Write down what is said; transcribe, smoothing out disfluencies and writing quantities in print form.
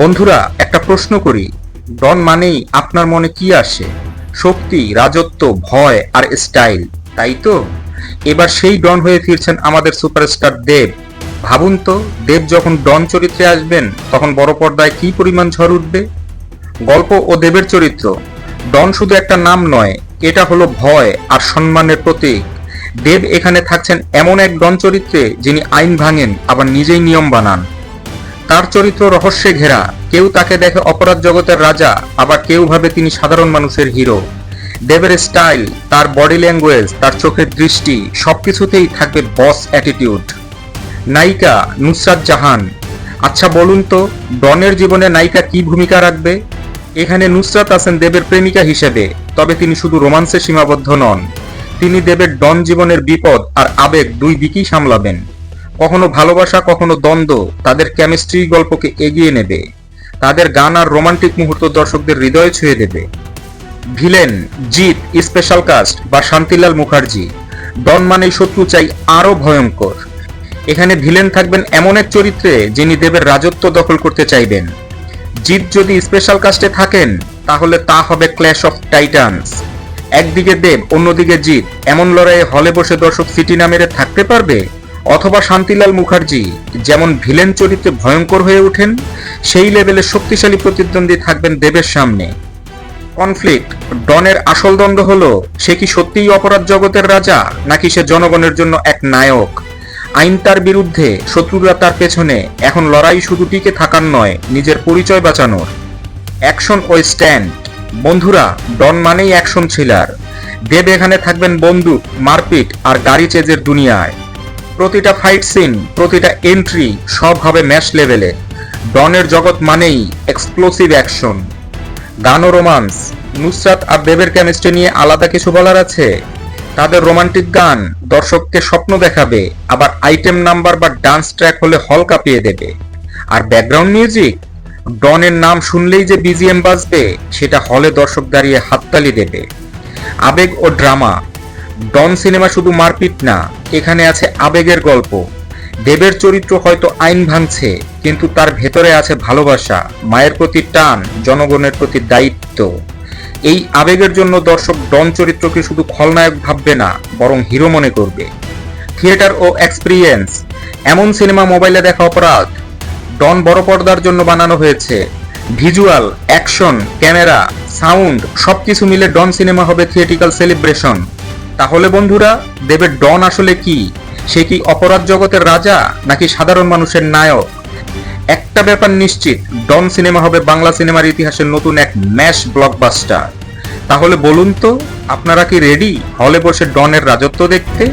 বন্ধুরা, একটা প্রশ্ন করি। ডন মানেই আপনার মনে কি আসে? শক্তি, রাজত্ব, ভয় আর স্টাইল, তাই তো? এবার সেই ডন হয়ে ফিরছেন আমাদের সুপারস্টার দেব। ভাবুন তো, দেব যখন ডন চরিত্রে আসবেন তখন বড় পর্দায় কি পরিমাণ ঝড় উঠবে। গল্প ও দেবের চরিত্র। ডন শুধু একটা নাম নয়, এটা হলো ভয় আর সম্মানের প্রতীক। দেব এখানে থাকছেন এমন এক ডন চরিত্রে যিনি আইন ভাঙেন আবার নিজেই নিয়ম বানান। তার চরিত্র রহস্যে ঘেরা। কেউ তাকে দেখে অপরাধ জগতের রাজা, আবার কেউ ভাবে তিনি সাধারণ মানুষের হিরো। দেবের স্টাইল, তার বডি ল্যাঙ্গুয়েজ, তার চোখের দৃষ্টি, সবকিছুতেই থাকবে বস অ্যাটিটিউড। নায়িকা নুসরাত জাহান। আচ্ছা বলুন তো, ডনের জীবনে নায়িকা কি ভূমিকা রাখবে? এখানে নুসরাত আছেন দেবের প্রেমিকা হিসেবে, তবে তিনি শুধু রোমান্সে সীমাবদ্ধ নন। তিনি দেবের ডন জীবনের বিপদ আর আবেগ দুই দিকই সামলাবেন। কখনো ভালোবাসা, কখনো দ্বন্দ্ব, তাদের কেমিস্ট্রি গল্পকে এগিয়ে নেবে। তাদের গান আর রোমান্টিক মুহূর্ত দর্শকদের হৃদয়ে ছুঁয়ে দেবে। ভিলেন জিৎ, স্পেশাল কাস্ট বা শান্তিলাল মুখার্জি। ডন মানেই শত্রু চাই আরো ভয়ঙ্কর। এখানে ভিলেন থাকবেন এমন এক চরিত্রে যিনি দেবের রাজত্ব দখল করতে চাইবেন। জিৎ যদি স্পেশাল কাস্টে থাকেন তাহলে তা হবে ক্ল্যাশ অফ টাইটানস। একদিকে দেব, অন্যদিকে জিৎ, এমন লড়াইয়ে হলে বসে দর্শক সিটি না মেরে থাকতে পারবে? অথবা শান্তিলাল মুখার্জি যেমন ভিলেন চরিত্রে ভয়ঙ্কর হয়ে ওঠেন, সেই লেভেলের শক্তিশালী প্রতিদ্বন্দ্বী থাকবেন দেবের সামনে। কনফ্লিক্ট। ডনের আসল দ্বন্দ্ব হলো, সে কি সত্যিই অপরাধ জগতের রাজা, নাকি সে জনগণের জন্য এক নায়ক। আইন তার বিরুদ্ধে, শত্রুরা তার পেছনে। এখন লড়াই শুধু টিকে থাকার নয়, নিজের পরিচয় বাঁচানোর। অ্যাকশন ও স্ট্যান্ড। বন্ধুরা, ডন মানেই অ্যাকশন থ্রিলার। দেব এখানে থাকবেন বন্দুক, মারপিট আর গাড়ি চেজের দুনিয়ায়। প্রতিটা ফাইট সিন, প্রতিটা এন্ট্রি সব হবে ম্যাচ লেভেলে। ডনের জগৎ মানেই এক্সপ্লোসিভ অ্যাকশন। গান ও রোমান্স। নুসরাত আর দেবের কেমিস্ট্রি নিয়ে আলাদা কিছু বলার আছে। তাদের রোমান্টিক গান দর্শককে স্বপ্ন দেখাবে, আবার আইটেম নাম্বার বা ডান্স ট্র্যাক হলে হল কাঁপিয়ে দেবে। আর ব্যাকগ্রাউন্ড মিউজিক, ডনের নাম শুনলেই যে বিজিএম বাজবে, সেটা হলে দর্শক দাঁড়িয়ে হাততালি দেবে। আবেগ ও ড্রামা। ডন সিনেমা শুধু মারপিট না, এখানে আছে আবেগের গল্প। দেবের চরিত্র হয়তো আইন ভাঙছে, কিন্তু তার ভেতরে আছে ভালোবাসা, মায়ের প্রতি টান, জনগণের প্রতি দায়িত্ব। এই আবেগের জন্য দর্শক ডন চরিত্রকে শুধু খলনায়ক ভাববে না, বরং হিরো মনে করবে। থিয়েটার ও এক্সপিরিয়েন্স। এমন সিনেমা মোবাইলে দেখা অপরাধ। ডন বড় পর্দার জন্য বানানো হয়েছে। ভিজুয়াল, অ্যাকশন, ক্যামেরা, সাউন্ড সবকিছু মিলে ডন সিনেমা হবে থিয়েটিক্যাল সেলিব্রেশন। তাহলে বন্ধুরা, দেবের ডন আসলে কি? সে কি অপরাধ জগতের রাজা, নাকি সাধারণ মানুষের নায়ক? একটা ব্যাপার নিশ্চিত, ডন সিনেমা হবে বাংলা সিনেমার ইতিহাসের নতুন এক ম্যাশ ব্লকবাস্টার। তাহলে বলুন তো, আপনারা কি রেডি হলে বসে ডনের রাজত্ব দেখতে?